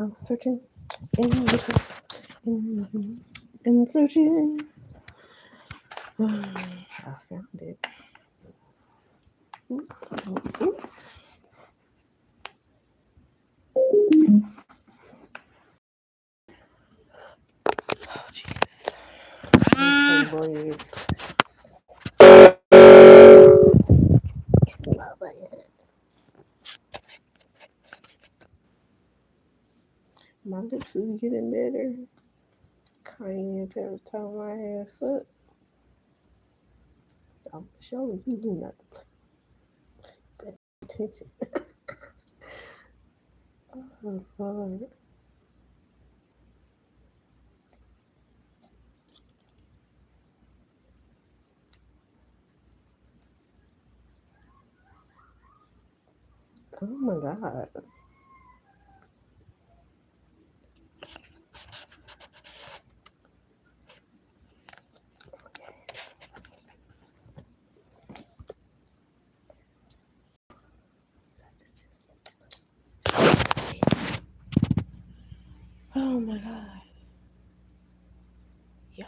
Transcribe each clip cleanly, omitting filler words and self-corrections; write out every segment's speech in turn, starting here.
I'm searching and looking and searching. I found it. Ooh, ooh, ooh. Oh, Jesus. I'm so glorious. Smell it. My lips is getting better. Kanye ever tie my ass up. I'm showing you not to pay attention. Oh, Lord. Oh, my God. Oh, my God. Yeah.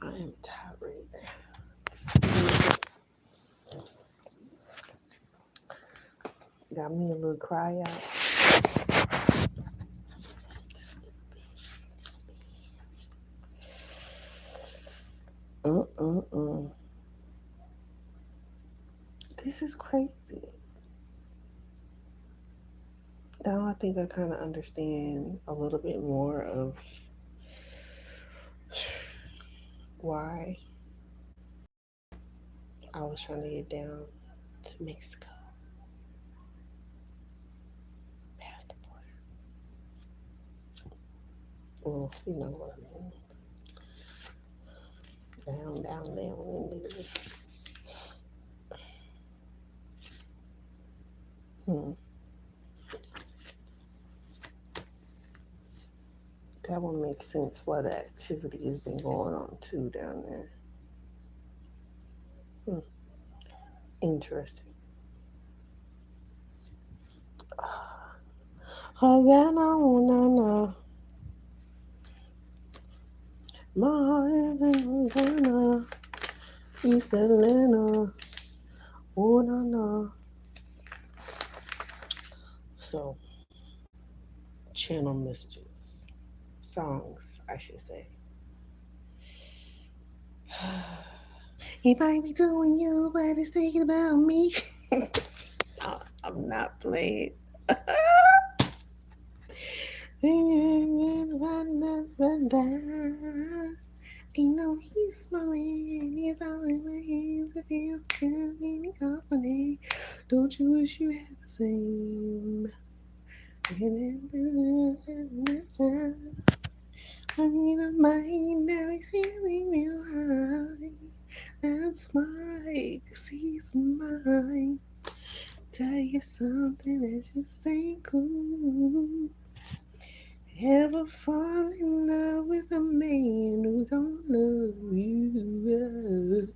I am tired. Got me a little cry out. Mm-mm-mm. This is crazy. Now I think I kind of understand a little bit more of why I was trying to get down to Mexico past the border. Well, you know what I mean. Down. Hmm. That one makes sense why the activity has been going on too down there. Hmm. Interesting. Havana, na na. My heart is in Havana, East Atlanta. Oh, na na. So, channel messages, songs, I should say. He might be doing you, but he's thinking about me. I'm not playing. You know he's smiling, he's all in my hands, it feels good in your company. Don't you wish you had the same? I need a mind, now he's feeling real high. That's why, 'cause he's mine. Tell you something that just ain't cool. Ever fall in love with a man who don't love you?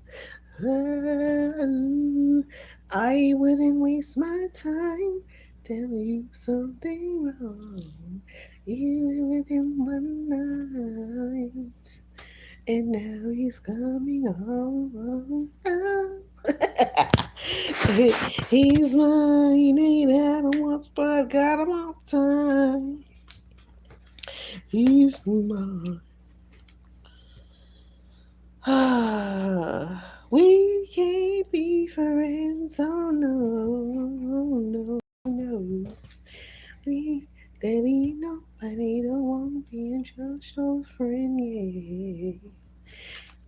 Oh, I wouldn't waste my time telling you something wrong. You were with him one night, and now he's coming home. Oh. He's mine, ain't had him once, but got him all the time. He's mine. We can't be friends, oh no, no. We, there ain't nobody that won't be just your friend, yeah.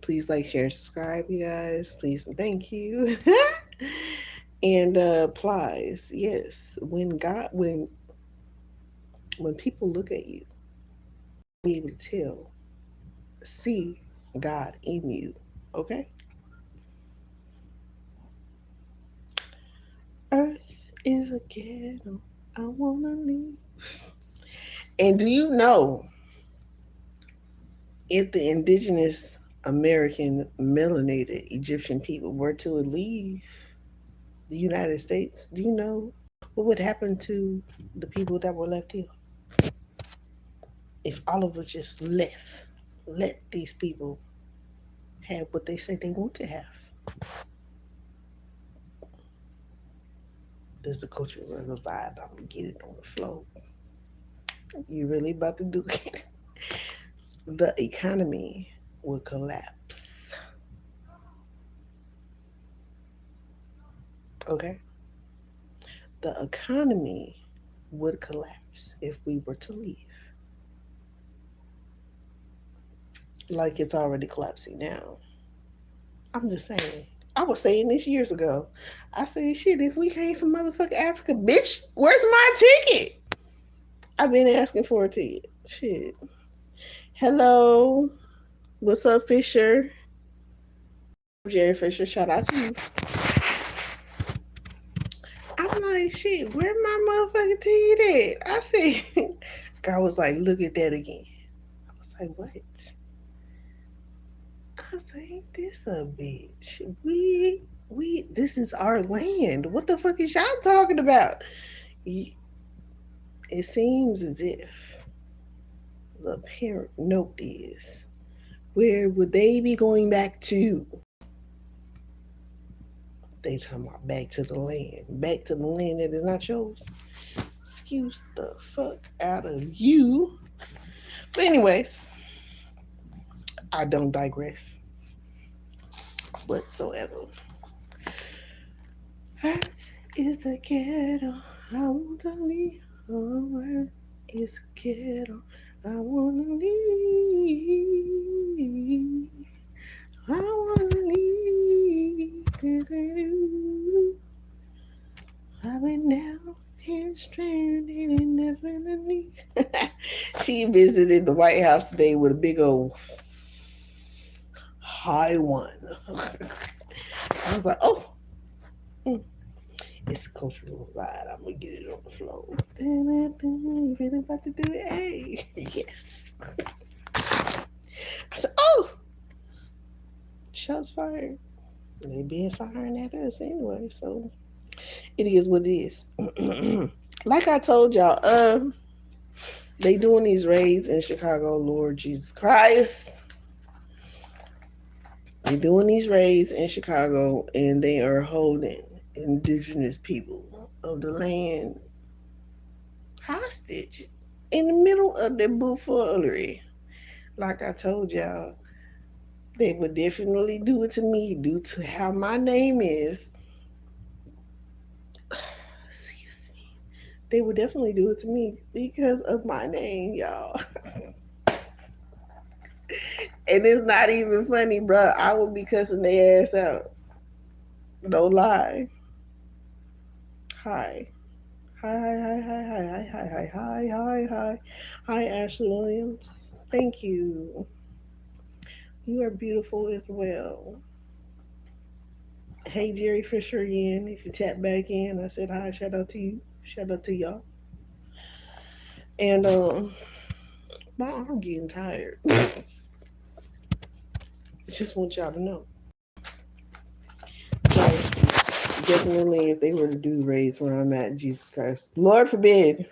Please like, share, subscribe, you guys. Please and thank you. And applies, yes. When people look at you, be able to tell, see God in you. Okay? Earth is a ghetto. I wanna leave. And do you know if the indigenous American melanated Egyptian people were to leave the United States, do you know what would happen to the people that were left here if all of us just left? Let these people have what they say they want to have. There's a cultural vibe. I'm gonna get it on the flow. You really about to do it? The economy will collapse. Okay? The economy would collapse if we were to leave. Like it's already collapsing now. I'm just saying. I was saying this years ago. I said, shit, if we came from motherfucking Africa, bitch, where's my ticket? I've been asking for a ticket. Shit. Hello. What's up, Fisher? Jerry Fisher, shout out to you. I'm like, shit, where my motherfucking ticket at? I said, God was like, look at that again. I was like, what? I was like, ain't this a bitch? This is our land. What the fuck is y'all talking about? It seems as if the apparent note is, where would they be going back to? They talking about back to the land. Back to the land that is not yours. Excuse the fuck out of you. But anyways, I don't digress whatsoever. Earth is a ghetto. I want to leave. Oh, Earth is a ghetto. I want to leave. I want to leave. I've been down here stranded and definitely. She visited the White House today with a big old high one. I was like, oh, mm, it's a cultural vibe. I'm gonna get it on the floor. You really about to do it? Hey, yes. I said, oh, shots fired. They been firing at us anyway, so it is what it is. Like I told y'all, they doing these raids in Chicago. Lord Jesus Christ, they doing these raids in Chicago, and they are holding indigenous people of the land hostage in the middle of the buffoonery. Like I told y'all, they would definitely do it to me due to how my name is. Excuse me. They would definitely do it to me because of my name, y'all. And it's not even funny, bro. I would be cussing their ass out. No lie. Hi. Hi, hi, hi, hi, hi, hi, hi, hi, hi, hi. Hi, Ashley Williams. Thank you. You are beautiful as well. Hey, Jerry Fisher again. If you tap back in, I said hi. Shout out to you. Shout out to y'all. And my arm getting tired. I just want y'all to know. So definitely, if they were to do the raids where I'm at, Jesus Christ, Lord forbid,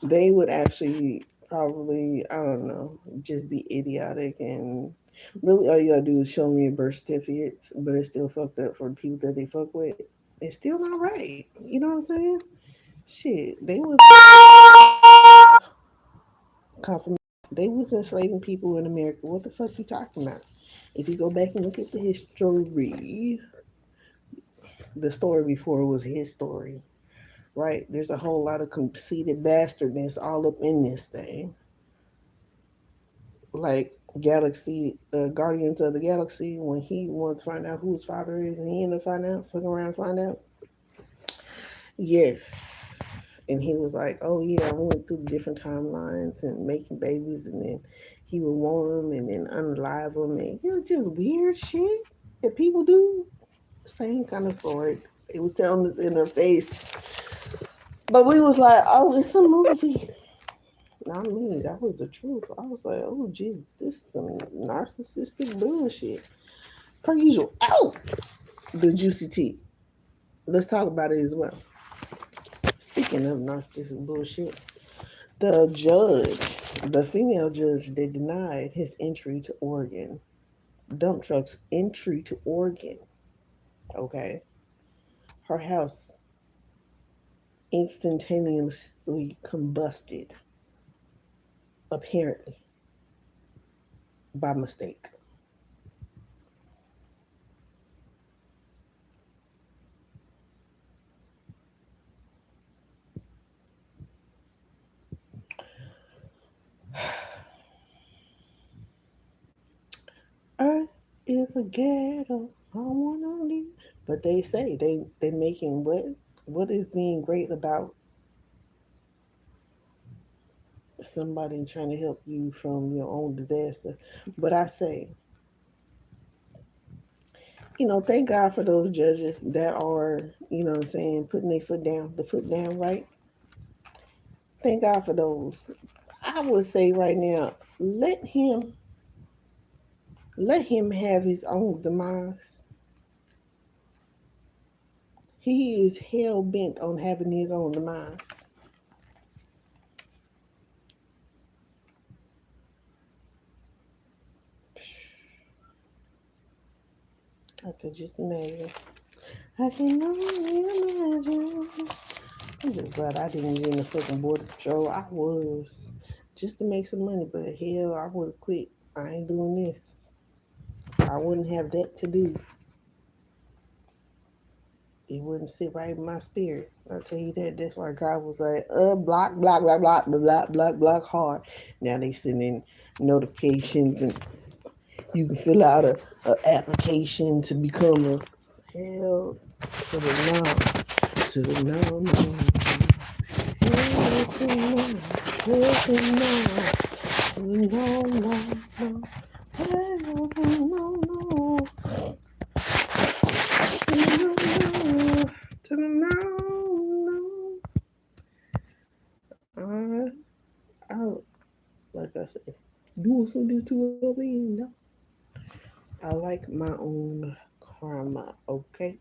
they would actually probably, I don't know, just be idiotic and really all you gotta do is show me your birth certificates, but it's still fucked up for the people that they fuck with. It's still not right. You know what I'm saying? Shit, they was confirmation. They was enslaving people in America. What the fuck you talking about? If you go back and look at the history, the story before was his story, right? There's a whole lot of conceited bastardness all up in this thing. Like Galaxy, Guardians of the Galaxy, when he wanted to find out who his father is, and he ended up finding out, fucking around, and find out. Yes, and he was like, "Oh yeah, I went through the different timelines and making babies, and then he would want them and then unalive them, and just weird shit that people do." Same kind of story. It was telling us in her face, but we was like, "Oh, it's a movie. Not me. That was the truth. I was like, oh Jesus, this is some narcissistic bullshit. Per usual. Oh, the juicy tea. Let's talk about it as well. Speaking of narcissistic bullshit, the judge, the female judge that denied his entry to Oregon, dump truck's entry to Oregon, okay, her house instantaneously combusted, apparently by mistake. Earth is a ghetto. I wanna leave. But they say they making what is being great about somebody trying to help you from your own disaster. But I say, thank God for those judges that are, what I'm saying, putting their foot down right. Thank God for those. I would say right now, let him have his own demise. He is hell bent on having his own demise. I could just imagine. I can only imagine. I'm just glad I didn't get in the fucking border patrol. I was just to make some money, but hell, I would have quit. I ain't doing this. I wouldn't have that to do. It wouldn't sit right in my spirit. I'll tell you that. That's why God was like, block, block, block, block, block, block, block hard. Now they sending notifications and you can fill out a application to become a hell to the no, to the no, no. Hell to the no, hell to the no, to the no, no, no. Hell to the no, no, to the no, no, to the no, no. I, like I said, doing some of this too over here, I like my own karma, okay?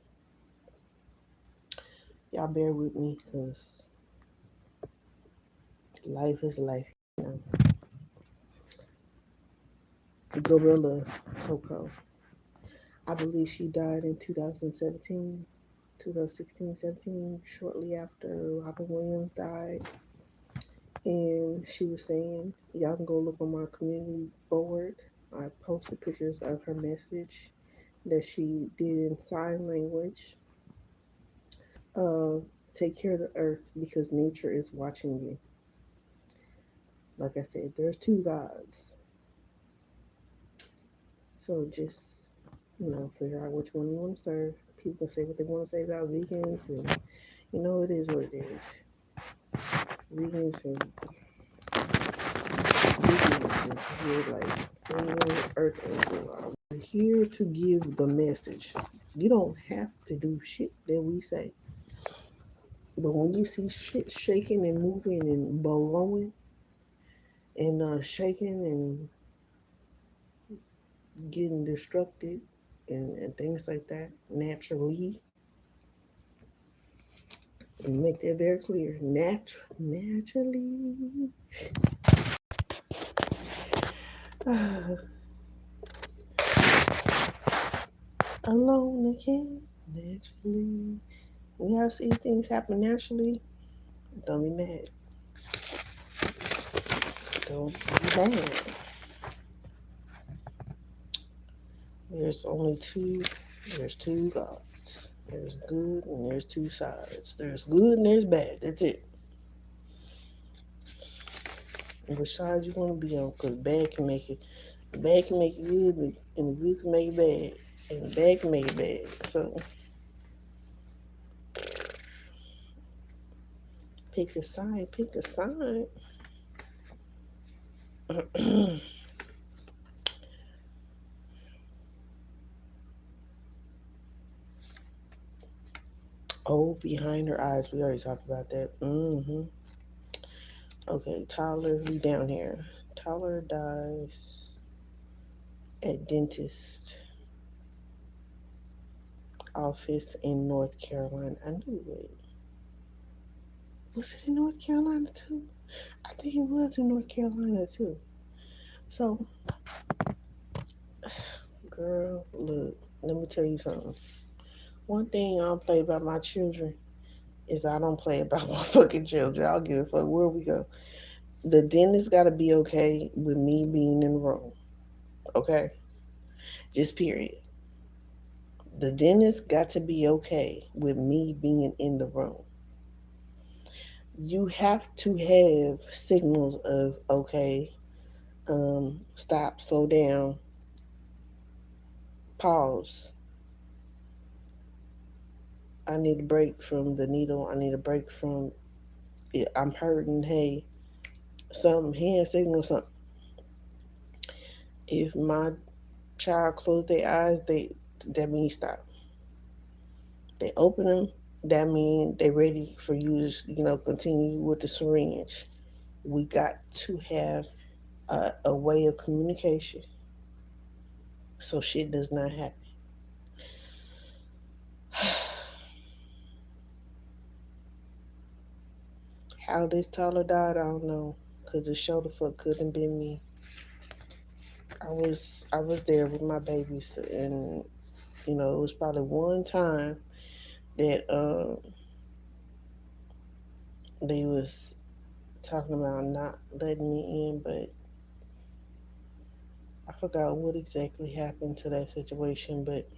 Y'all bear with me because life is life. You know. The gorilla Coco. I believe she died in 2017, 2016, 17, shortly after Robin Williams died. And she was saying, y'all can go look on my community board. I posted pictures of her message that she did in sign language. Uh, Take care of the earth because nature is watching you. Like I said, there's two gods. So just, figure out which one you want to serve. People say what they want to say about vegans, and it is what it is. Vegans are, vegans are just here like any earth angel. Are here to give the message. You don't have to do shit that we say. But when you see shit shaking and moving and blowing and shaking and getting destructed and things like that naturally, and make that very clear. Naturally. Alone again. Naturally. We gotta see things happen naturally. Don't be mad. Don't be mad. There's only two. There's two gods. There's good and there's two sides. There's good and there's bad. That's it. And which side you want to be on? Because bad can make it. The bad can make it good, and the good can make it bad, and the bad can make it bad. So pick a side. Pick a side. Oh, behind her eyes. We already talked about that. Okay, Tyler, we down here. Tyler dies at dentist office in North Carolina. I knew it. Was it in North Carolina too? I think it was in North Carolina too. So, girl, look, let me tell you something. One thing I don't play about my children is I don't play about my fucking children. I'll give a fuck where we go. The dentist got to be okay with me being in the room. Okay? Just period. The dentist got to be okay with me being in the room. You have to have signals of, okay, stop, slow down, pause. I need a break from the needle. I need a break from it. I'm hurting. Hey, some hand signal, something. If my child close their eyes, that means stop. They open them, that means they ready for you to continue with the syringe. We got to have a way of communication so shit does not happen. How this Tyler died, I don't know, cause the show the fuck couldn't been me. I was there with my babies, and it was probably one time that they was talking about not letting me in, but I forgot what exactly happened to that situation. But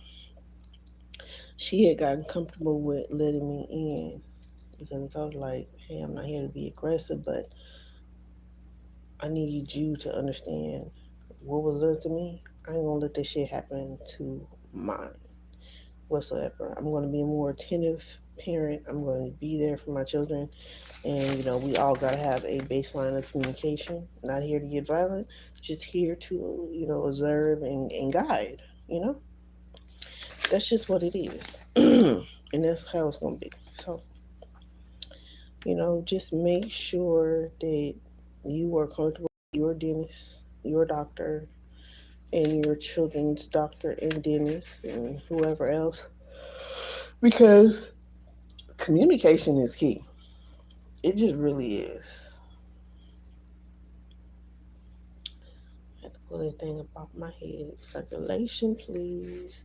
she had gotten comfortable with letting me in because I was like, hey, I'm not here to be aggressive, but I need you to understand what was done to me. I ain't gonna let this shit happen to mine whatsoever. I'm gonna be a more attentive parent. I'm going to be there for my children. And, we all got to have a baseline of communication. Not here to get violent, just here to, observe and guide. You know, that's just what it is. And that's how it's going to be. So, just make sure that you are comfortable with your dentist, your doctor, and your children's doctor and dentist, and whoever else, because communication is key. It just really is. I had to pull that thing up off my head. Circulation, please.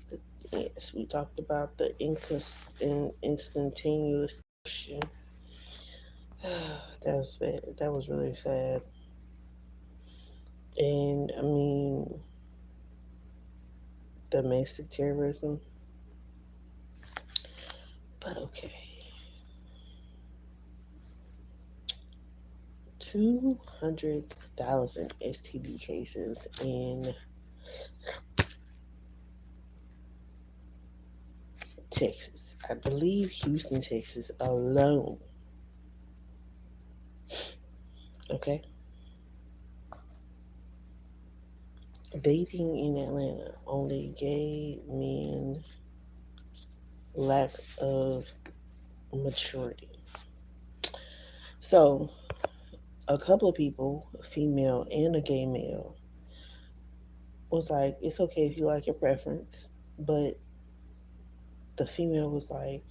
Yes, we talked about the instantaneous motion. That was bad. That was really sad. And I mean, domestic terrorism. But okay. 200,000 STD cases in Texas. I believe Houston, Texas alone. Okay. Dating in Atlanta, only gay men lack of maturity. So, a couple of people, a female and a gay male, was like, it's okay if you like your preference. But the female was like,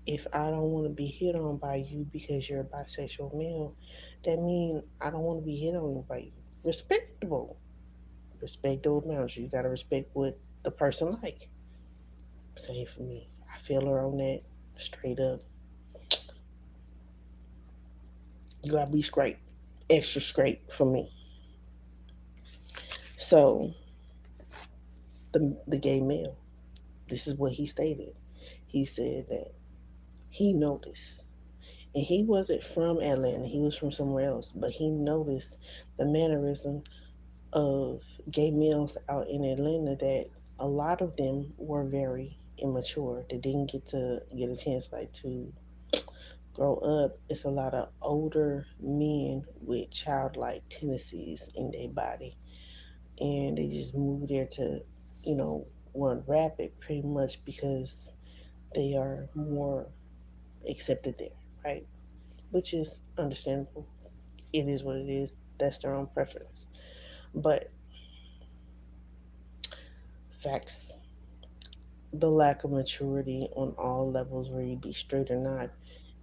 if I don't want to be hit on by you because you're a bisexual male, that means I don't want to be hit on by you. Respectable. Respectable boundaries. You got to respect what the person like. Same for me. I feel her on that straight up. You gotta be straight, extra straight for me. So the gay male, this is what he stated. He said that he noticed, and he wasn't from Atlanta. He was from somewhere else, but he noticed the mannerism of gay males out in Atlanta that a lot of them were very immature. They didn't get a chance like to grow up. It's a lot of older men with childlike tendencies in their body, and they just move there to, you know, run rapid pretty much because they are more accepted there, right? which is understandable. It is what it is. That's their own preference. But facts, the lack of maturity on all levels, where you be straight or not,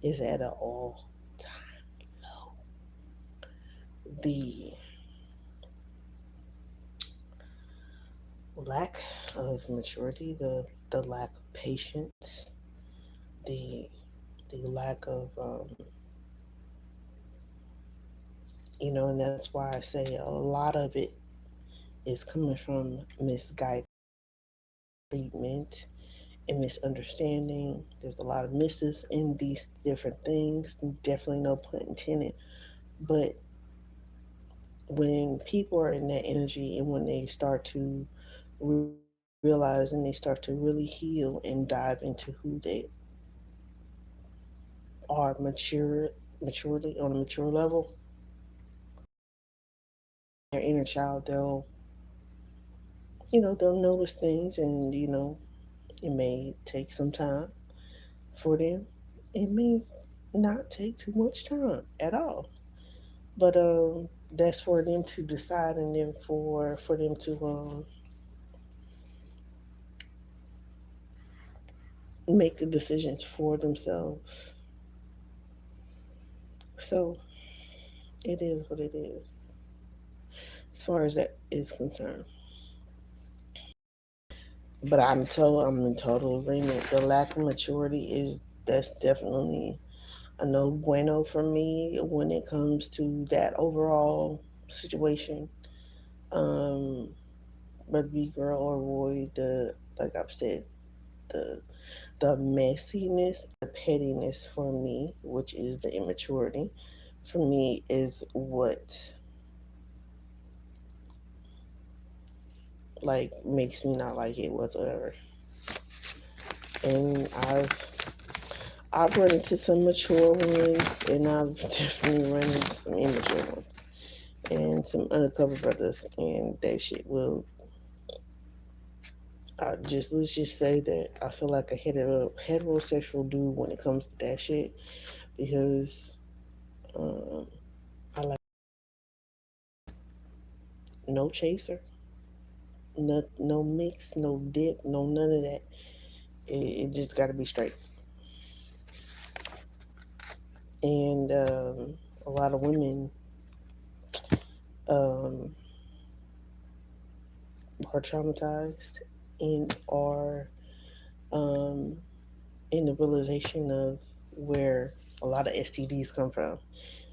is at an all time low. The lack of maturity, the lack of patience, the the lack of and that's why I say a lot of it is coming from misguided treatment and misunderstanding. There's a lot of misses in these different things. Definitely no pun intended. But when people are in that energy and when they start to realize and they start to really heal and dive into who they are maturely on a mature level, their inner child, they'll notice things, and it may take some time for them. It may not take too much time at all. But that's for them to decide, and then for them to make the decisions for themselves. So it is what it is, as far as that is concerned. But I'm in total agreement. The lack of maturity is that's definitely a no bueno for me when it comes to that overall situation. Um, whether be girl or boy, like I've said, the the messiness and the pettiness for me, which is the immaturity, for me is what like makes me not like it whatsoever. And I've run into some mature ones, and I've definitely run into some immature ones, and some undercover brothers, and that shit will. Just let's just say that I feel like a heterosexual dude when it comes to that shit, because um, I like no chaser, no mix, no dip, no none of that. It just got to be straight. And a lot of women um, are traumatized and are um, in the realization of where a lot of STDs come from,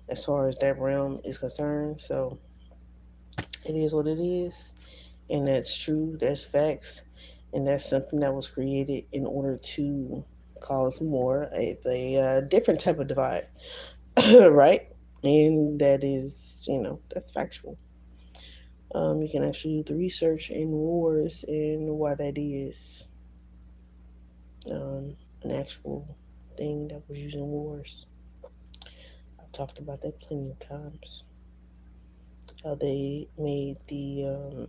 as far as that realm is concerned. So it is what it is, and that's true. That's facts, and that's something that was created in order to cause more a different type of divide, right? And that is, that's factual. You can actually do the research in wars and why that is an actual thing that was used in wars. I've talked about that plenty of times. How they made the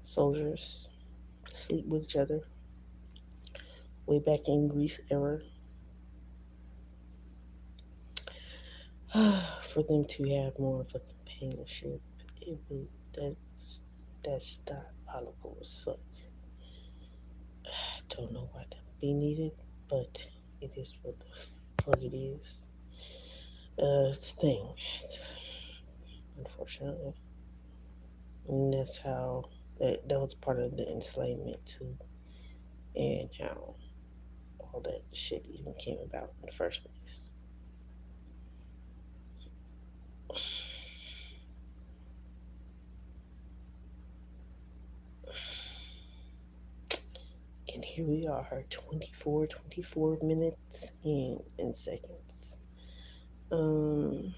soldiers sleep with each other way back in Greece era for them to have more of a companionship. It was that's diabolical as fuck. I don't know why that would be needed, but it is what the fuck it is. It's a thing, unfortunately, and that's how that was part of the enslavement too, and how all that shit even came about in the first place. And here we are, 24 minutes in seconds. Um,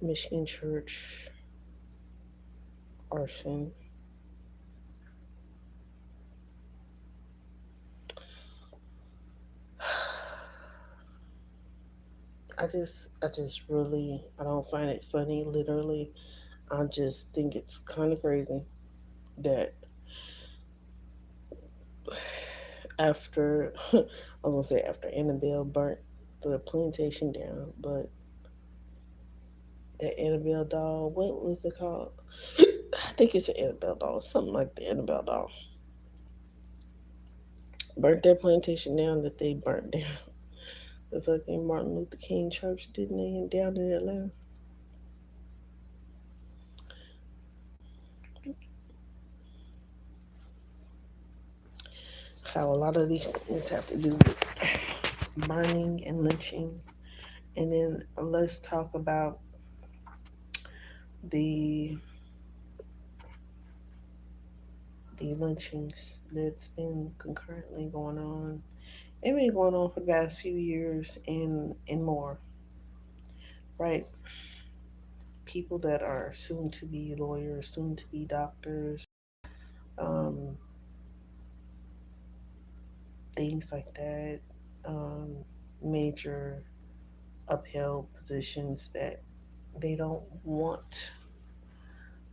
Michigan Church arson. I just really, I don't find it funny. Literally, I just think it's kind of crazy that after I was gonna say after Annabelle burnt the plantation down, but that Annabelle doll, what was it called? I think it's an Annabelle doll, something like the Annabelle doll. Burnt that plantation down that they burnt down. The fucking Martin Luther King Church, didn't they, down in Atlanta? How a lot of these things have to do with burning and lynching. And then let's talk about the the lynchings that's been concurrently going on. They've been going on for the past few years and more, right? People that are soon to be lawyers, soon to be doctors, um, things like that, um, major upheld positions that they don't want.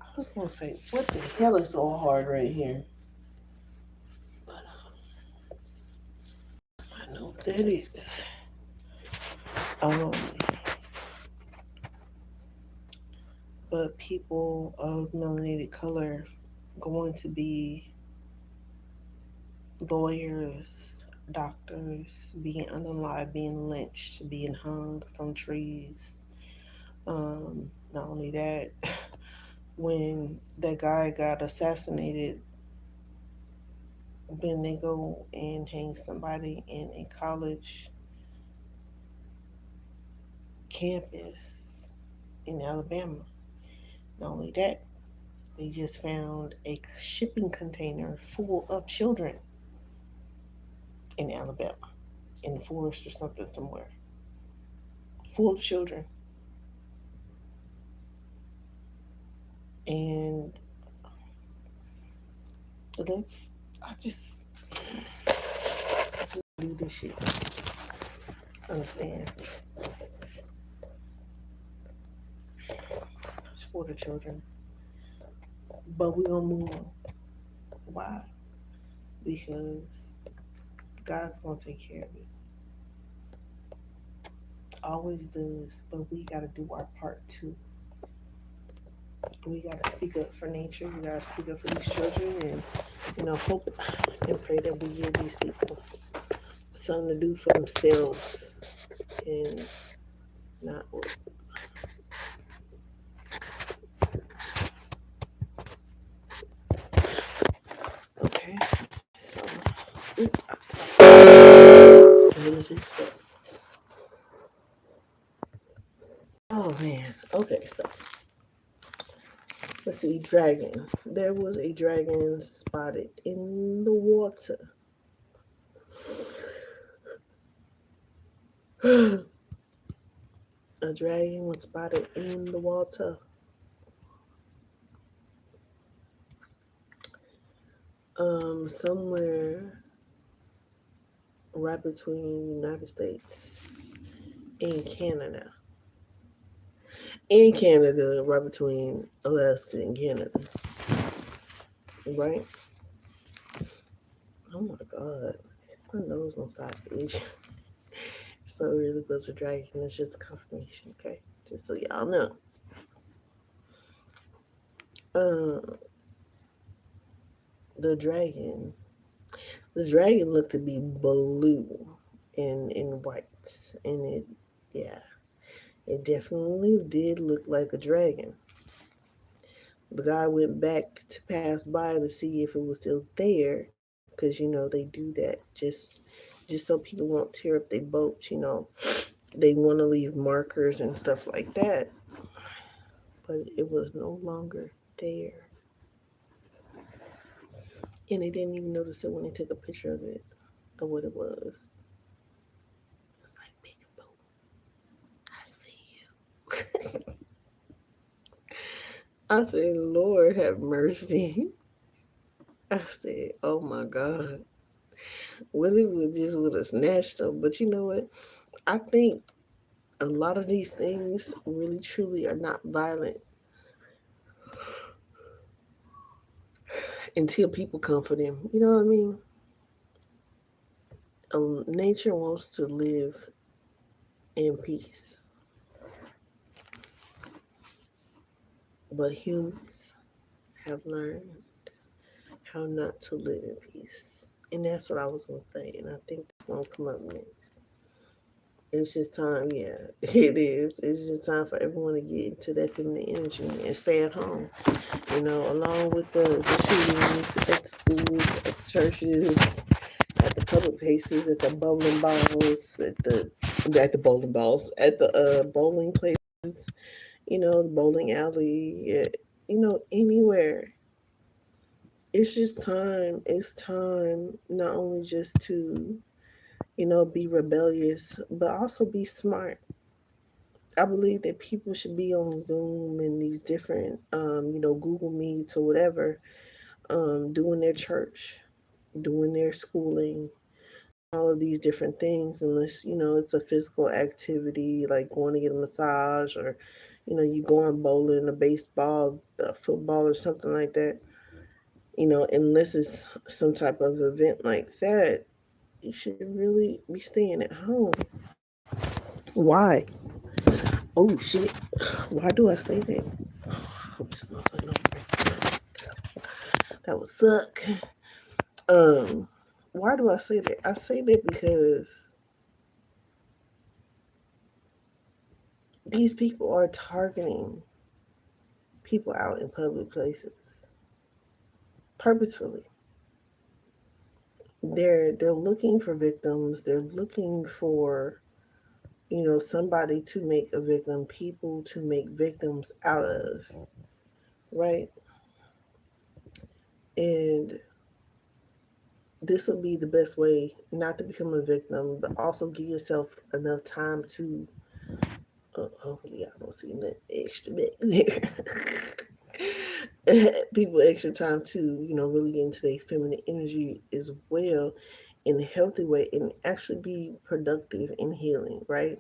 I was gonna say, what the hell is so hard right here? But I know what that is. Um, but people of melanated color going to be lawyers, doctors, being unalive, being lynched, being hung from trees. Not only that, when that guy got assassinated, when they go and hang somebody in a college campus in Alabama. Not only that, they just found a shipping container full of children in Alabama, in the forest or something somewhere, full of children. And that's, I just do this shit. Understand? It's for the children. But we gonna move on. Why? Because God's gonna take care of it. Always does. But we gotta do our part too. We gotta speak up for nature. We gotta speak up for these children, and hope and pray that we give these people something to do for themselves and not. Okay, so oh man. Okay, so let's see. Dragon. There was a dragon spotted in the water. A dragon was spotted in the water. Somewhere right between United States and Canada. In Canada, right between Alaska and Canada. Right? Oh my god. My nose don't stop itching. So it really was a dragon. It's just a confirmation, okay? Just so y'all know. Uh, the dragon. The dragon looked to be blue and white. And yeah, it definitely did look like a dragon. The guy went back to pass by to see if it was still there, because they do that just so people won't tear up their boats. They want to leave markers and stuff like that, but it was no longer there, and they didn't even notice it when they took a picture of it, of what it was. It was like, big boat, I see you. I said, Lord have mercy. I said, oh my God. What if it just would have snatched them? But you know what? I think a lot of these things really truly are not violent until people come for them. You know what I mean? nature wants to live in peace, but humans have learned how not to live in peace. And that's what I was going to say. And I think that's going to come up next. It's just time, yeah, it is. It's just time for everyone to get into that feminine energy and stay at home. Along with the shootings at the schools, at the churches, at the public places, at the bowling balls, at the bowling places, the bowling alley, anywhere. It's just time. It's time not only just to, be rebellious, but also be smart. I believe that people should be on Zoom and these different, Google Meets or whatever, doing their church, doing their schooling, all of these different things, unless, it's a physical activity like going to get a massage or, you going bowling, a baseball, a football, or something like that. Unless it's some type of event like that, you should really be staying at home. Why? Oh shit! Why do I say that? Hope this motherfucker don't break. That would suck. Um, why do I say that? I say that because these people are targeting people out in public places purposefully. They're looking for victims. They're looking for somebody to make a victim, people to make victims out of, right? And this will be the best way not to become a victim, but also give yourself enough time to. Hopefully, I don't see nothing extra back there. People extra time to really get into their feminine energy as well in a healthy way and actually be productive in healing, right?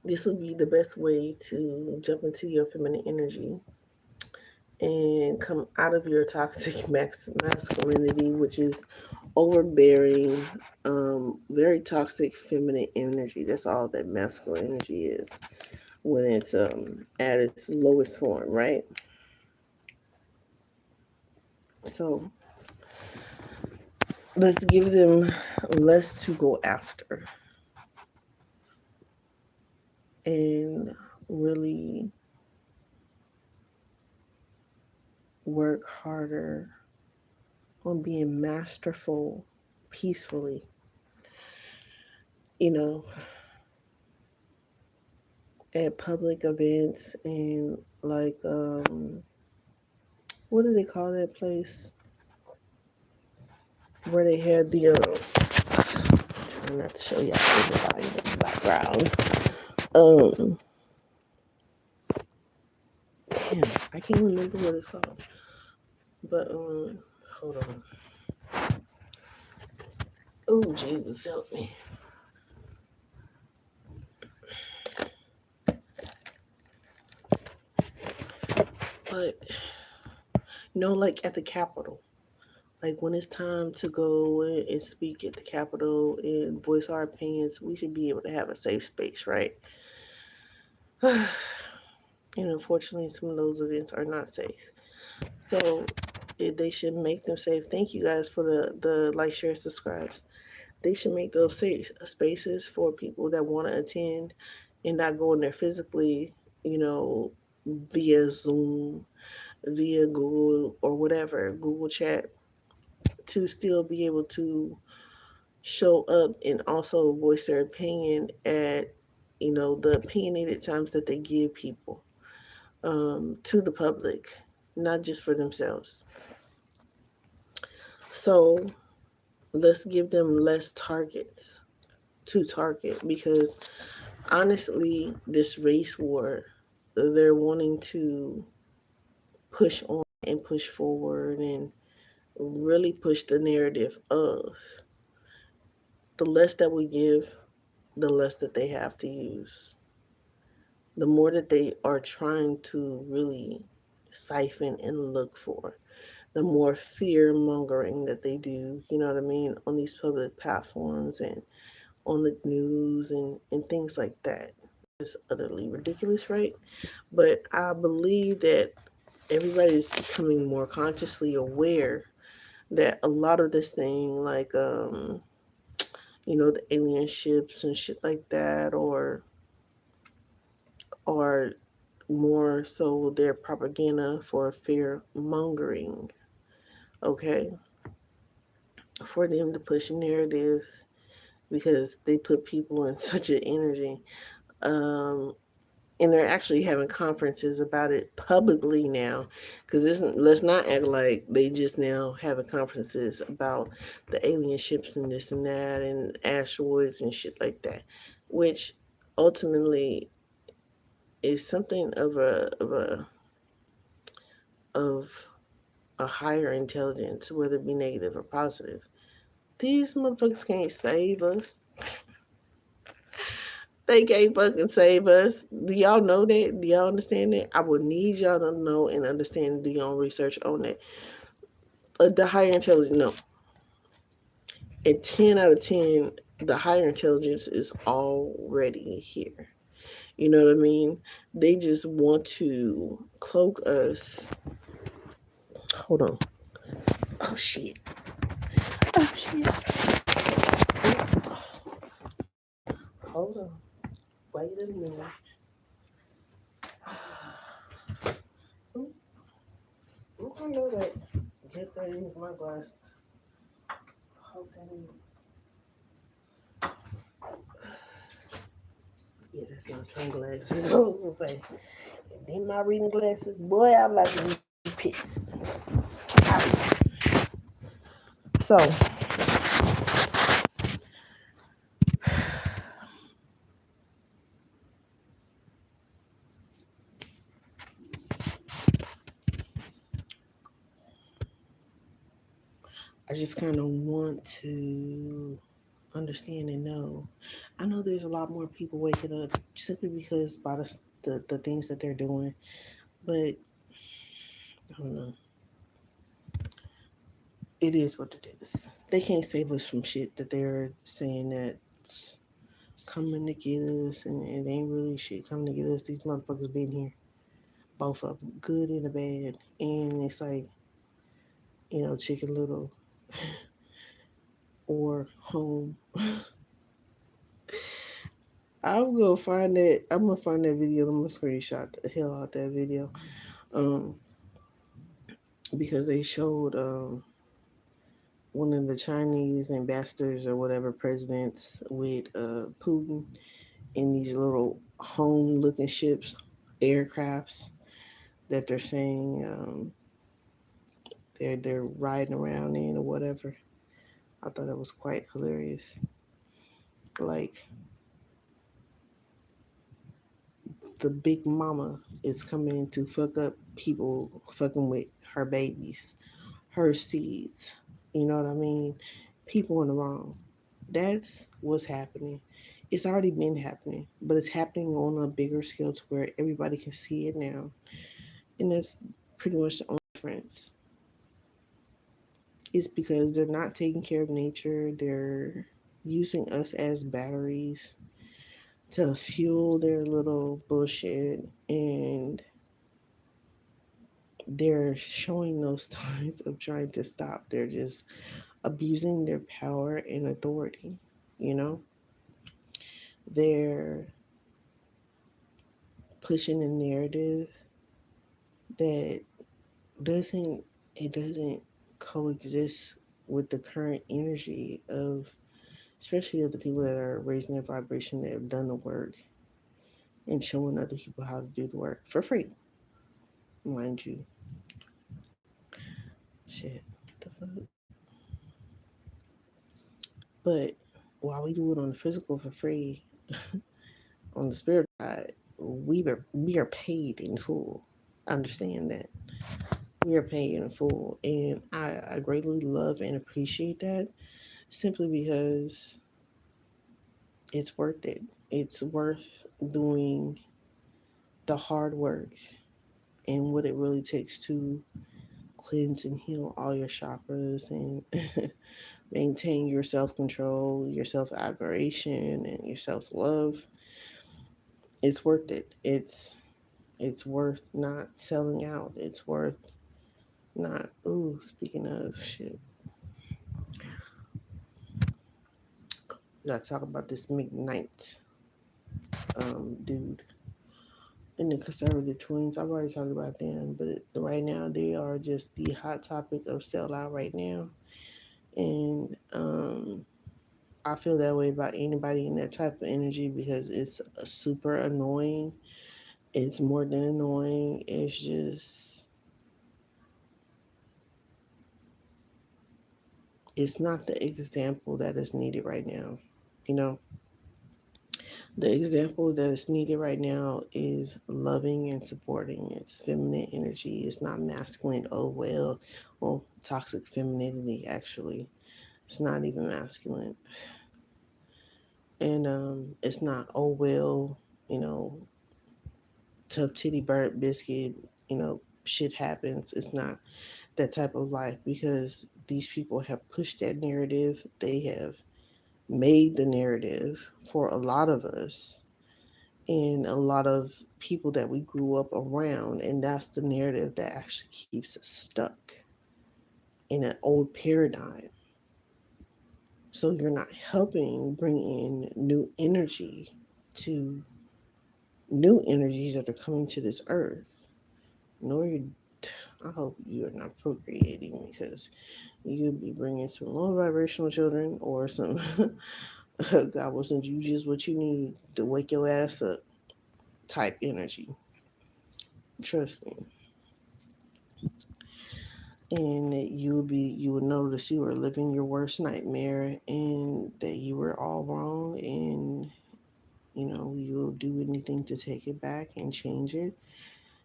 This will be the best way to jump into your feminine energy and come out of your toxic masculinity, which is overbearing, very toxic feminine energy. That's all that masculine energy is when it's at its lowest form, right? So let's give them less to go after and really work harder on being masterful peacefully. You know, at public events and like what do they call that place where they had the I'm trying not to show y'all everybody in the background. Um Damn, I can't remember what it's called. But hold on. Oh Jesus help me. But like at the Capitol. Like when it's time to go and speak at the Capitol and voice our opinions, we should be able to have a safe space, right? And unfortunately, some of those events are not safe. So they should make them safe. Thank you guys for the like, share, subscribes. They should make those safe spaces for people that want to attend and not go in there physically, you know, via Zoom, via Google or whatever, Google Chat, to still be able to show up and also voice their opinion at the opinionated times that they give people, to the public, not just for themselves. So let's give them less targets to target, because honestly, this race war, they're wanting to push on and push forward and really push the narrative of the less that we give, the less that they have to use. The more that they are trying to really siphon and look for, the more fear mongering that they do, you know what I mean, on these public platforms and on the news and things like that. It's utterly ridiculous, right? But I believe that everybody is becoming more consciously aware that a lot of this thing, like the alien ships and shit like that, or more so their propaganda for fear mongering, okay? For them to push narratives because they put people in such an energy. Um, and they're actually having conferences about it publicly now. Because let's not act like they just now having conferences about the alien ships and this and that and asteroids and shit like that, which ultimately is something of a higher intelligence, whether it be negative or positive. These motherfuckers can't save us. They can't fucking save us. Do y'all know that? Do y'all understand that? I would need y'all to know and understand and do your own research on that. The higher intelligence, no. At 10 out of 10, the higher intelligence is already here. You know what I mean? They just want to cloak us. Hold on. Oh, shit. Oh, shit. Hold on. Wait a minute. Ooh, I know that. Get that is my glasses. Hope that is. Yeah, that's my sunglasses. I was gonna say, if they my reading glasses, boy, I'm about to be pissed. So, I just kind of want to understand and know. I know there's a lot more people waking up simply because by the things that they're doing, but I don't know. It is what it is. They can't save us from shit that they're saying that's coming to get us, and it ain't really shit coming to get us. These motherfuckers been here, both of them, good and the bad, and it's like Chicken Little or Home. I'm gonna find that video. I'm gonna screenshot the hell out that video. Um, because they showed one of the Chinese ambassadors or whatever presidents with Putin in these little home looking ships, aircrafts that they're saying they're riding around in or whatever. I thought it was quite hilarious. Like the big mama is coming to fuck up people fucking with her babies, her seeds. You know what I mean? People in the wrong. That's what's happening. It's already been happening, but it's happening on a bigger scale to where everybody can see it now. And that's pretty much the only difference. It's because they're not taking care of nature. They're using us as batteries to fuel their little bullshit, and they're showing those signs of trying to stop. They're just abusing their power and authority. You know, they're pushing a narrative that doesn't it doesn't coexist with the current energy of, especially of the people that are raising their vibration, that have done the work and showing other people how to do the work for free, mind you. Shit, the fuck. But while we do it on the physical for free, on the spirit side, we are paid in full. Understand that we are paid in full, and I greatly love and appreciate that, simply because it's worth it. It's worth doing the hard work and what it really takes to cleanse and heal all your chakras and maintain your self control, your self admiration, and your self love, it's worth it. It's worth not selling out. It's worth not. Ooh, speaking of shit, we gotta talk about this McKnight dude and the conservative twins. I've already talked about them, but right now they are just the hot topic of sellout right now, and I feel that way about anybody in that type of energy because it's super annoying. It's more than annoying. It's just, it's not the example that is needed right now. You know, the example that is needed right now is loving and supporting. It's feminine energy. It's not masculine. Oh, well, toxic femininity, actually. It's not even masculine. And it's not, oh, well, you know, tough titty burnt biscuit, shit happens. It's not that type of life because these people have pushed that narrative. They have made the narrative for a lot of us and a lot of people that we grew up around. And that's the narrative that actually keeps us stuck in an old paradigm. So you're not helping bring in to new energies that are coming to this earth. Nor you, I hope you are not procreating because you could be bringing some low vibrational children or some God will send you just what you need to wake your ass up type energy. Trust me. And that you would notice you were living your worst nightmare and that you were all wrong, and you'll do anything to take it back and change it.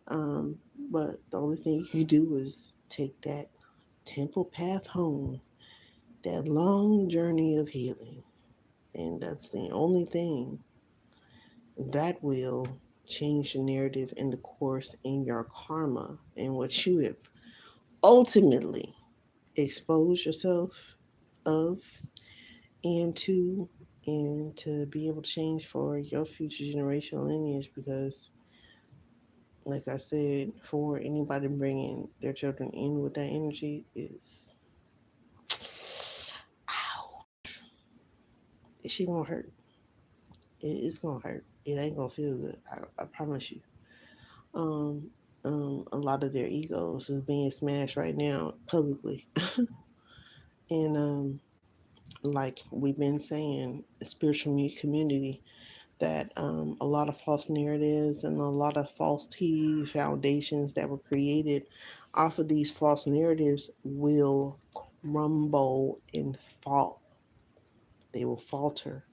Um, but the only thing you can do is take that temple path home, that long journey of healing. And that's the only thing that will change the narrative and the course in your karma and what you have ultimately exposed yourself of and to and to be able to change for your future generational lineage. Because like I said, for anybody bringing their children in with that energy is, ow, she gonna hurt. It's gonna hurt. It ain't gonna feel good. I promise you. Um, a lot of their egos is being smashed right now publicly, and like we've been saying, the spiritual community, that a lot of false narratives and a lot of false TV foundations that were created off of these false narratives will crumble and fall. They will falter.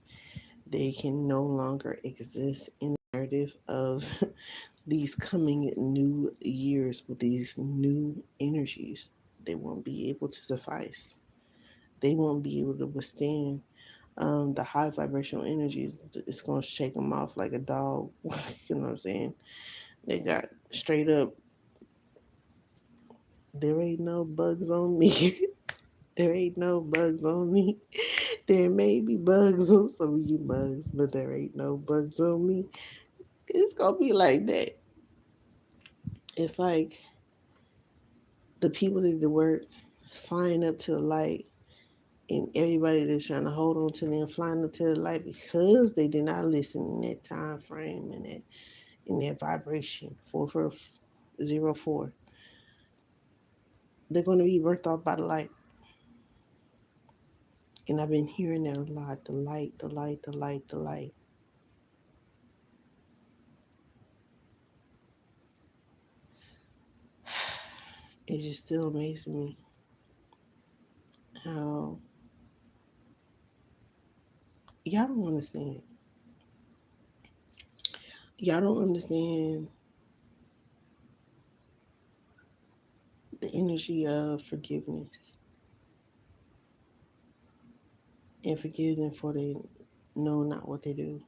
They can no longer exist in the narrative of these coming new years with these new energies. They won't be able to suffice. They won't be able to withstand the high vibrational energies. It's going to shake them off like a dog. You know what I'm saying? They got straight up, there ain't no bugs on me. There ain't no bugs on me. There may be bugs on some of you bugs, but there ain't no bugs on me. It's going to be like that. It's like the people that do work flying up to the light, and everybody that's trying to hold on to them flying up to the light because they did not listen in that time frame and that vibration 4404. They're going to be birthed off by the light. And I've been hearing that a lot. The light, the light, the light, the light. It just still amazes me how y'all don't understand. Y'all don't understand the energy of forgiveness and forgive them for they know not what they do.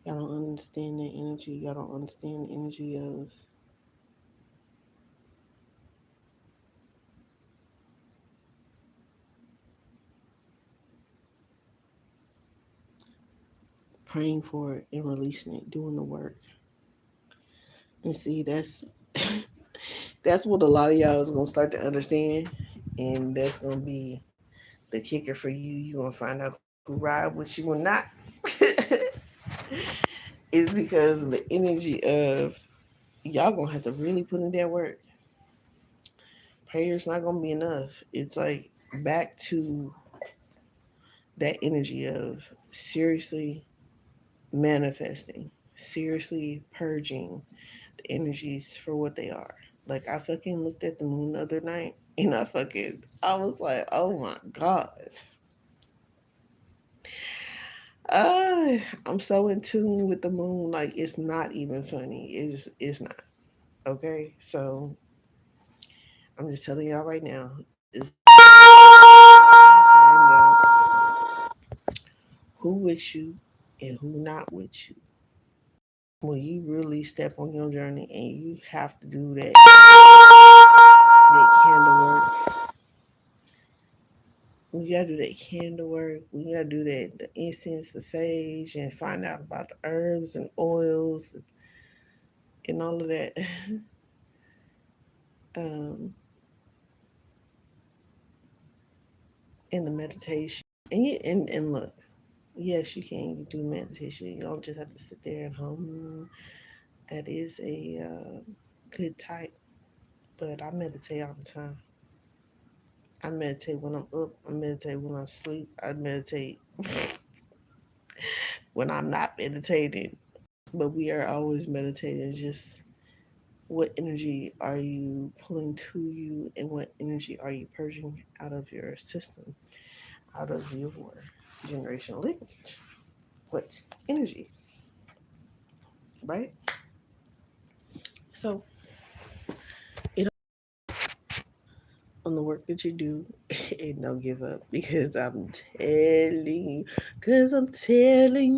Y'all don't understand that energy. Y'all don't understand the energy of praying for it and releasing it, doing the work. And see, that's what a lot of y'all is gonna start to understand, and that's gonna be the kicker for you. You're gonna find out who ride with you or not. It's because of the energy of y'all gonna have to really put in that work. Prayer's not gonna be enough. It's like back to that energy of seriously manifesting, seriously purging the energies for what they are. Like I fucking looked at the moon the other night and I was like, oh my god. I'm so in tune with the moon, like it's not even funny. It's not. Okay? So I'm just telling y'all right now, is find out who with you and who not with you. When you really step on your journey and you have to do that candle work, we gotta do that candle work. We gotta do that the incense, the sage, and find out about the herbs and oils and all of that. um, and the meditation. And look, yes, you can do meditation. You don't just have to sit there and hum. That is a good type. But I meditate all the time. I meditate when I'm up. I meditate when I'm asleep. I meditate when I'm not meditating. But we are always meditating. Just what energy are you pulling to you, and what energy are you purging out of your system, out of your generational lineage? What energy, right? So it on the work that you do and don't give up because I'm telling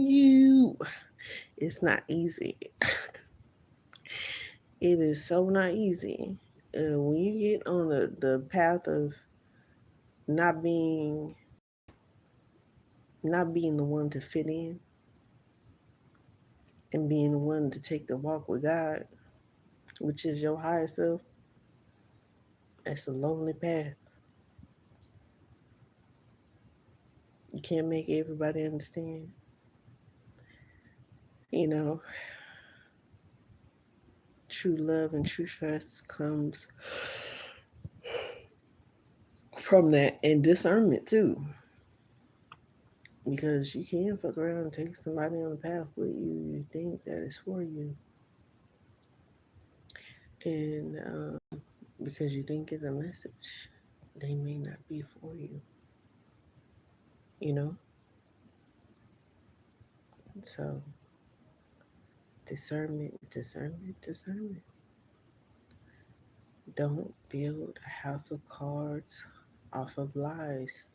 you it's not easy. It is so not easy. When you get on the path of not being not being the one to fit in and being the one to take the walk with God, which is your higher self, that's a lonely path. You can't make everybody understand. You know, true love and true trust comes from that, and discernment too. Because you can fuck around and take somebody on the path with you, you think that is for you. And because you didn't get the message, they may not be for you, you know? So, discernment, discernment, discernment. Don't build a house of cards off of lies.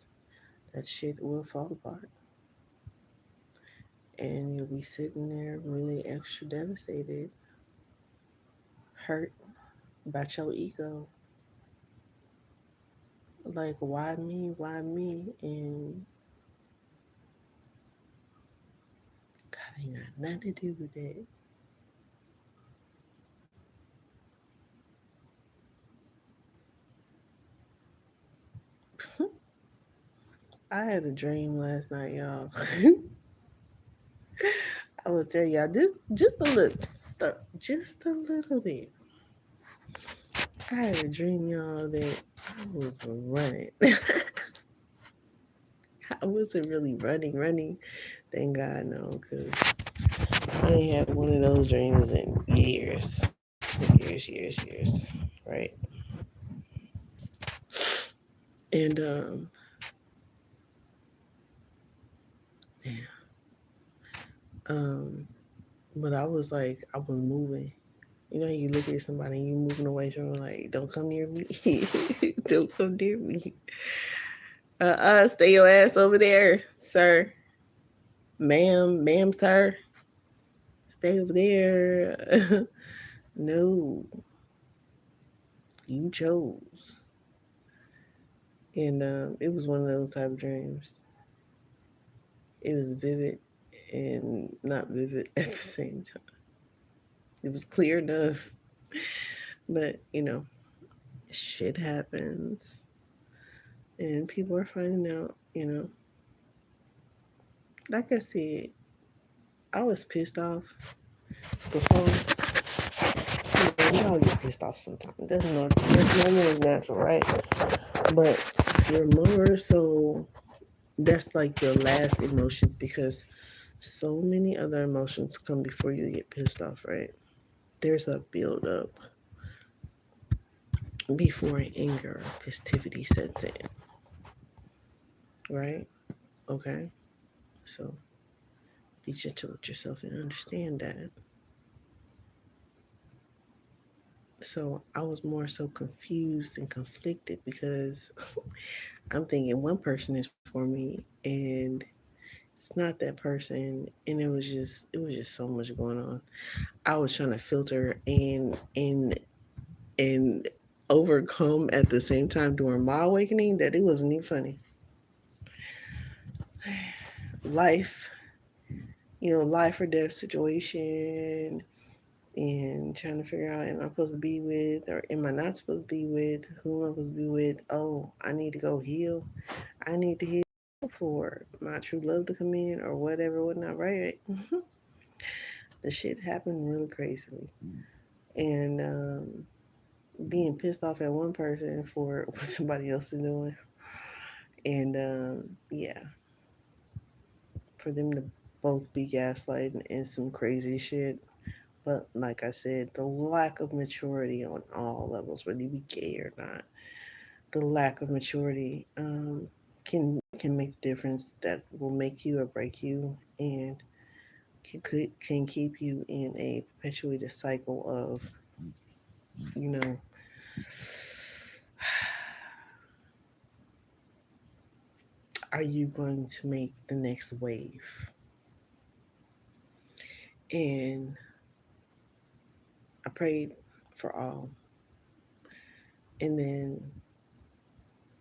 That shit will fall apart. And you'll be sitting there really extra devastated, hurt about your ego. Like, why me? Why me? And God ain't got nothing to do with that. I had a dream last night, y'all. I will tell y'all just a little, just a little bit. I had a dream, y'all, that I was running. I wasn't really running. Thank God, no, because I ain't had one of those dreams in years, right? And yeah, um, but I was like, I was moving. You know, you look at somebody and you moving away from them, like, don't come near me, don't come near me. Stay your ass over there, sir, ma'am, sir, stay over there. No, you chose. And it was one of those type of dreams. It was vivid and not vivid at the same time. It was clear enough, but shit happens, and people are finding out. Like I said, I was pissed off before. We all get pissed off sometimes. That's normally natural, right? But you're more so. That's like your last emotion because so many other emotions come before you get pissed off, right? There's a build up before anger, festivity sets in, right? Okay, so be gentle with yourself and understand that. So I was more so confused and conflicted because I'm thinking one person is for me and it's not that person, and it was just so much going on. I was trying to filter and overcome at the same time during my awakening that it wasn't even funny. Life, life or death situation, and trying to figure out, am I supposed to be with or am I not supposed to be with? Who am I supposed to be with? Oh, I need to go heal. I need to heal for my true love to come in or whatever, whatnot, right? The shit happened really crazily. And being pissed off at one person for what somebody else is doing. And yeah, for them to both be gaslighting and some crazy shit. But like I said, the lack of maturity on all levels, whether you be gay or not, the lack of maturity can make the difference that will make you or break you, and can keep you in a perpetuated cycle of you know are you going to make the next wave? And I prayed for all, and then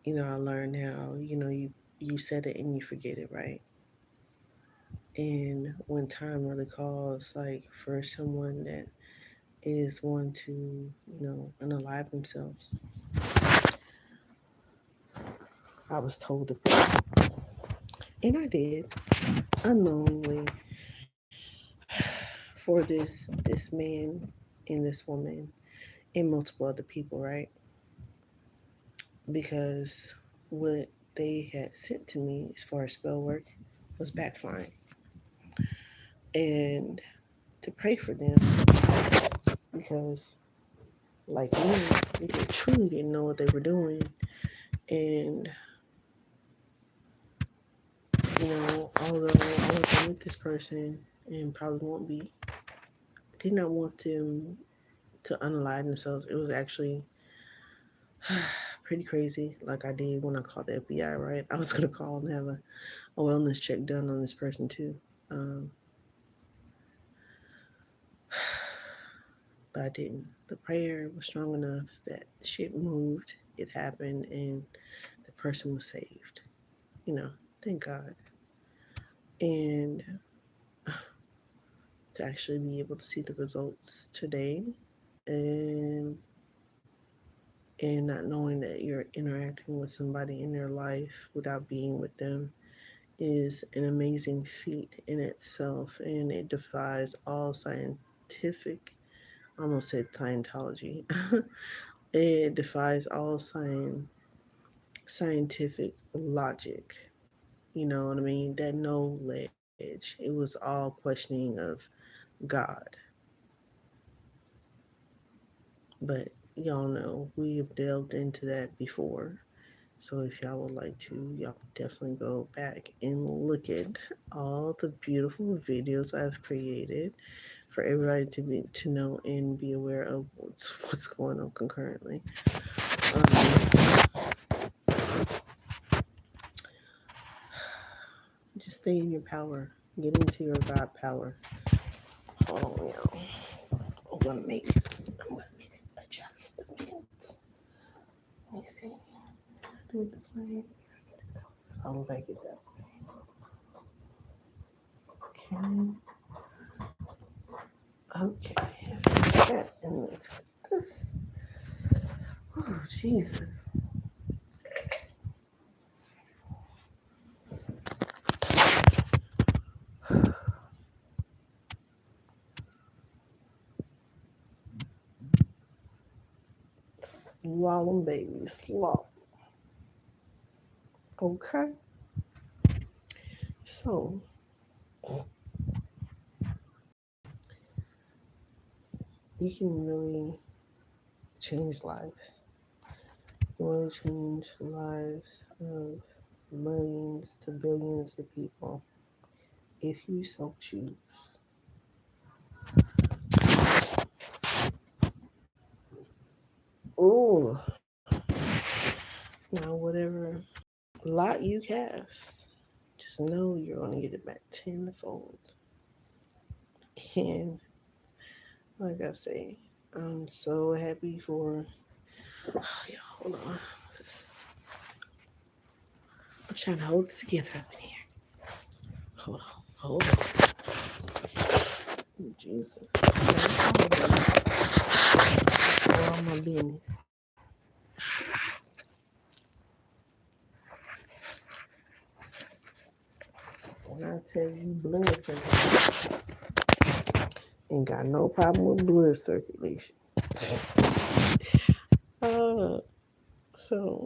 I learned how you said it and you forget it, right? And when time really calls, like for someone that is one to unalive themselves, I was told to pray, and I did unknowingly for this man and this woman and multiple other people, right? Because what they had sent to me as far as spell work was backfiring, and to pray for them because, like me, they truly didn't know what they were doing, and although I wasn't with this person and probably won't be, I did not want them to unalive themselves. It was actually pretty crazy, like I did when I called the FBI, right? I was going to call and have a wellness check done on this person, too. Um, but I didn't. The prayer was strong enough that shit moved, it happened, and the person was saved. Thank God. And to actually be able to see the results today, and not knowing that you're interacting with somebody in their life without being with them is an amazing feat in itself, and it defies all scientific, I almost said Scientology. It defies all scientific logic. You know what I mean? That knowledge. It was all questioning of God. But y'all know we have delved into that before. So if y'all would like to, y'all can definitely go back and look at all the beautiful videos I've created for everybody to know and be aware of what's going on concurrently. Um, just stay in your power. Get into your God power. Hold on, y'all. I'm gonna make adjustments. Let me see. Do it this way. I'll make it that way. Okay. Okay. Let's put that and let's put this. Oh, Jesus. Slalom, baby. Slalom. Okay. So, you can really change lives. You can really change the lives of millions to billions of people if you so choose. Ooh, now whatever lot you cast, just know you're gonna get it back tenfold. And like I say, I'm so happy for. Oh, yeah, hold on. I'm trying to hold it together up in here. Hold on, hold on. Oh, Jesus. All my business. When I tell you blood circulation, ain't got no problem with blood circulation. Uh, so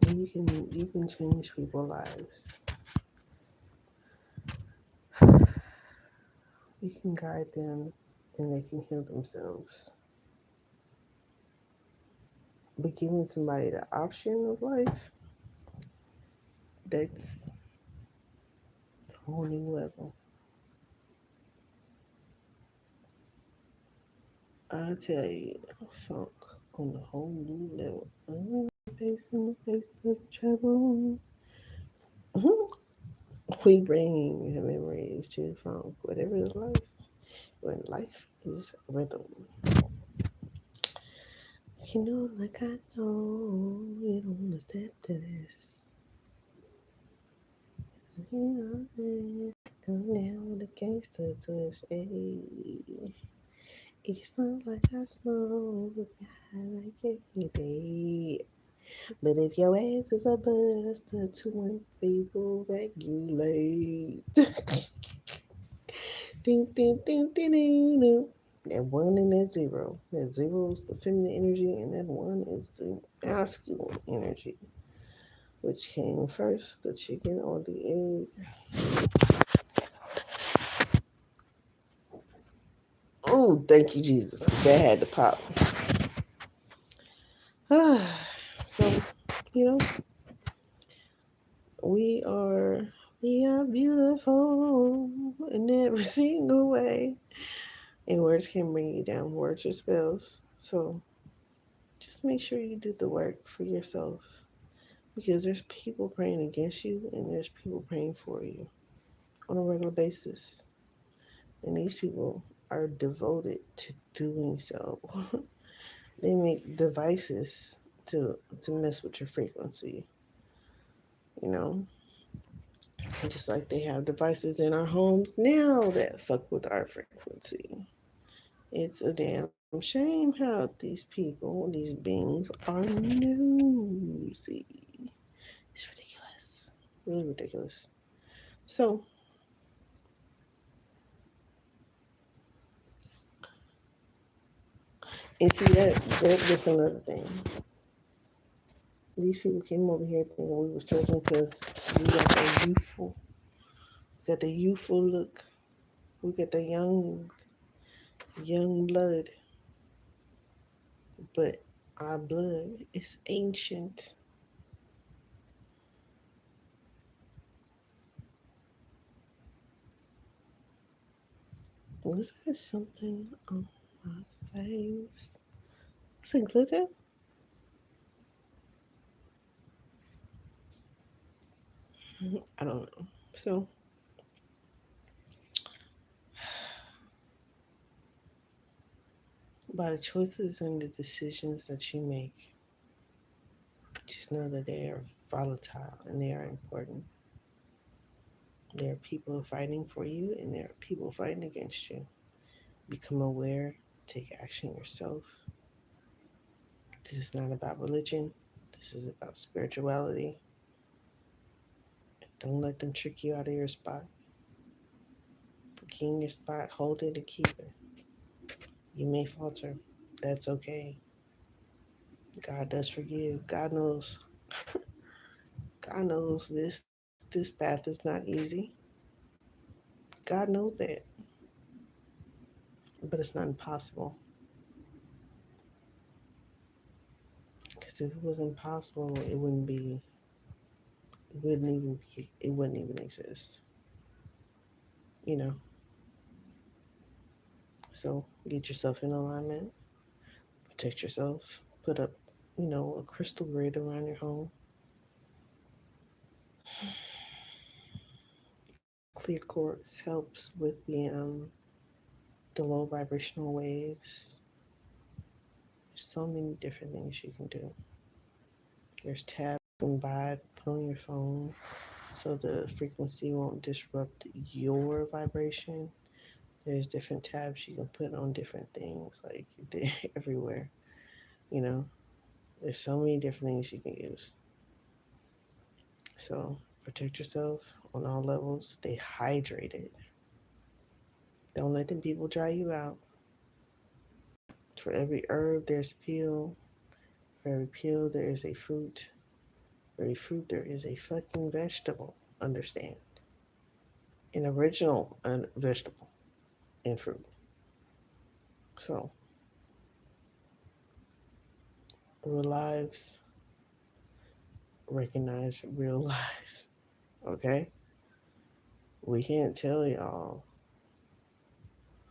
you can change people's lives. You can guide them, and they can heal themselves. But giving somebody the option of life, that's it's a whole new level. I tell you, funk on a whole new level. Facing the face of trouble. We bring memories to funk, whatever is life. When life is rhythm. You know, like I know you don't wanna step to this. You know, come down with a gangster twist. Hey, it smells like I smoke. I like every day. But if your ass is a buster, 2 1 people regulate. Ding, ding, ding, ding, ding, ding. That one and that zero. That zero is the feminine energy, and that one is the masculine energy. Which came first, the chicken or the egg? Oh, thank you, Jesus. That had to pop. So, you know, we are we are beautiful in every single way. And words can bring you down. Words are spells. So just make sure you do the work for yourself. Because there's people praying against you and there's people praying for you on a regular basis. And these people are devoted to doing so. They make devices to mess with your frequency, you know. Just like they have devices in our homes now that fuck with our frequency. It's a damn shame how these people, these beings, are nosy. It's ridiculous. Really ridiculous. So, and see that's another thing. These people came over here thinking we was joking because we got that got the youthful look. We got the young blood, but our blood is ancient. Was that something on my face? Was it glitter? I don't know. So, by the choices and the decisions that you make, just know that they are volatile and they are important. There are people fighting for you, and there are people fighting against you. Become aware, take action yourself. This is not about religion, this is about spirituality. Don't let them trick you out of your spot. Gain your spot, hold it, and keep it. You may falter. That's okay. God does forgive. God knows. God knows this path is not easy. God knows that. But it's not impossible. Because if it was impossible, it wouldn't even exist. You know. So get yourself in alignment, protect yourself, put up, a crystal grid around your home. Clear quartz helps with the low vibrational waves. There's so many different things you can do. There's tabs you can buy, put on your phone so the frequency won't disrupt your vibration. There's different tabs you can put on different things, like everywhere. You know, there's so many different things you can use. So protect yourself on all levels. Stay hydrated. Don't let them people dry you out. For every herb, there's a peel. For every peel, there is a fruit. For every fruit, there is a fucking vegetable. Understand? An original vegetable and fruit. So, real lives recognize real lives. Okay? We can't tell y'all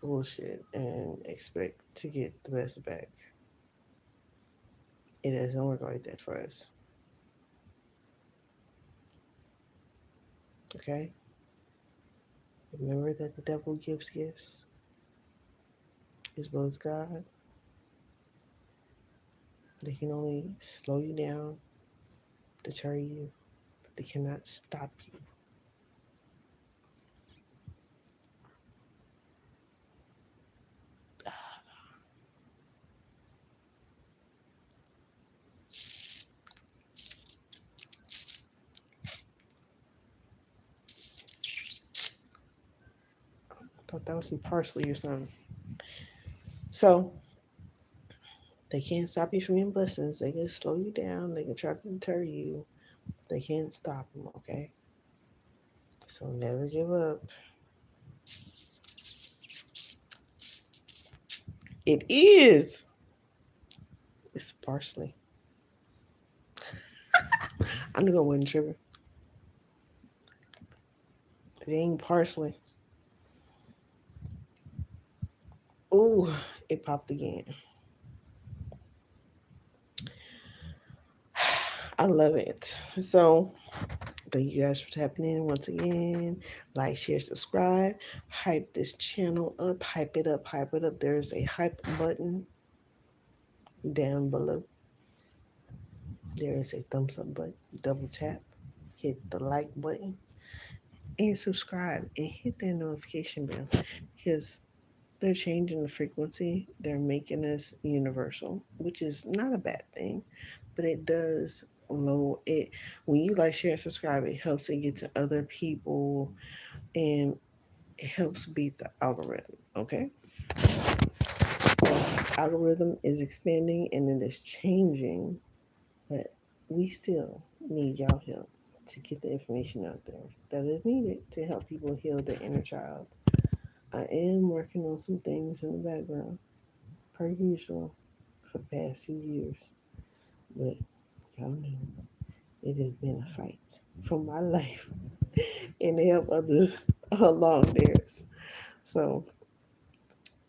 bullshit and expect to get the best back. It doesn't work like that for us. Okay? Remember that the devil gives gifts as well as God. They can only slow you down, deter you, but they cannot stop you. I thought that was some parsley or something. So, they can't stop you from your blessings. They can slow you down. They can try to deter you. They can't stop them, okay? So never give up. It is. It's parsley. I knew I wasn't tripping. It ain't parsley. Ooh, it popped again. I love it. So thank you guys for tapping in once again. Like, share, subscribe. Hype this channel up. Hype it up. Hype it up. There's a hype button down below. There is a thumbs up button. Double tap. Hit the like button and subscribe and hit that notification bell because they're changing the frequency. They're making us universal, which is not a bad thing, but it does low it when you like, share, and subscribe. It helps it get to other people and it helps beat the algorithm. Okay, so algorithm is expanding and it is changing, but we still need y'all help to get the information out there that is needed to help people heal their inner child. I am working on some things in the background, per usual, for the past few years. But y'all know it has been a fight for my life and to help others along theirs. So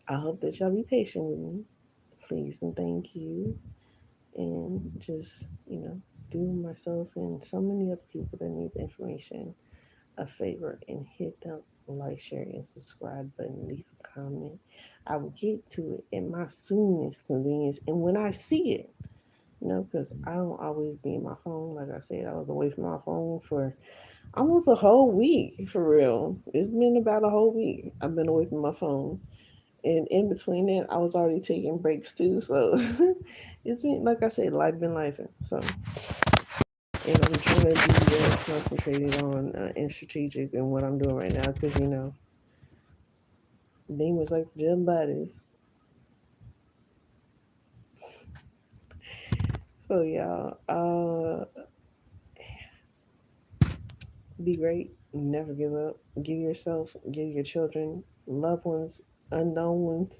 I hope that y'all be patient with me. Please and thank you. And just, do myself and so many other people that need the information a favor and hit that like, share, and subscribe button. Leave a comment. I will get to it at my soonest convenience and when I see it. Because I don't always be in my phone. Like I said, I was away from my phone for Almost a whole week for real. It's been about a whole week. I've been away from my phone, and in between that, I was already taking breaks too. So it's been, like I said, life been life. So, and I'm trying to be very concentrated on and strategic in what I'm doing right now because demons like to jump bodies. So y'all, be great. Never give up. Give yourself, give your children, loved ones, unknown ones,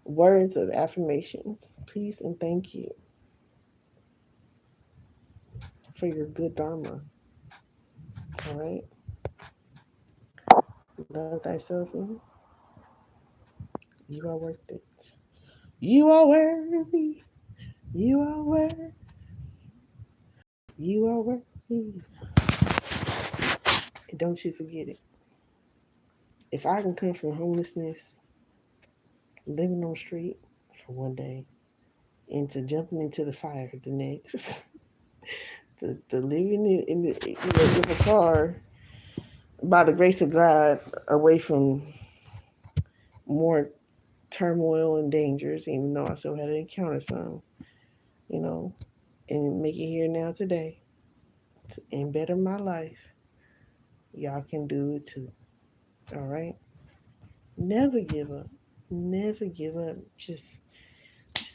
words of affirmations. Please and thank you for your good dharma. All right. Love thyself. You are worth it. You are worthy. You are worth. You are worthy. And don't you forget it. If I can come from homelessness, living on the street for one day, into jumping into the fire the next, to living in a car by the grace of God away from more turmoil and dangers, even though I still had to encounter some, you know, and make it here now today and better my life. Y'all can do it too. All right. Never give up. Never give up. Just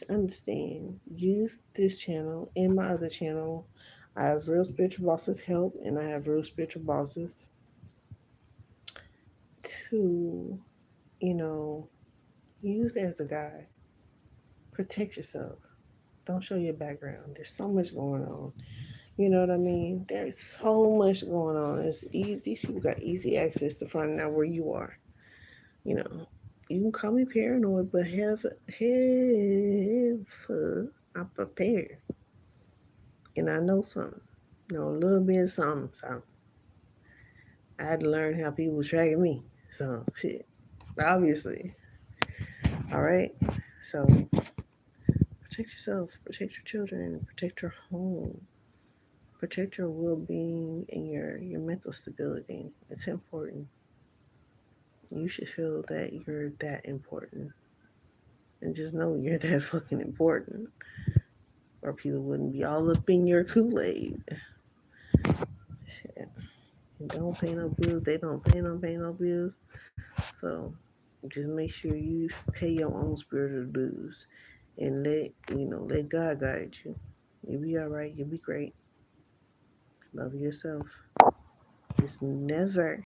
understand. Use this channel and my other channel. I have Real Spiritual Bosses Help and I have Real Spiritual Bosses to, you know, use as a guide. Protect yourself. Don't show your background. There's so much going on. You know what I mean? There's so much going on. These people got easy access to finding out where you are. You know, you can call me paranoid, but I'm prepared, and I know something. You know, a little bit of something. So I had to learn how people was tracking me. So shit, obviously. All right. So protect yourself, protect your children, protect your home, protect your well-being and your mental stability. It's important. You should feel that you're that important, and just know you're that fucking important, or people wouldn't be all up in your Kool-Aid. Shit. And don't pay no bills. They don't pay no bills. So just make sure you pay your own spiritual dues and let God guide you. You'll be all right. You'll be great. Love yourself. It's never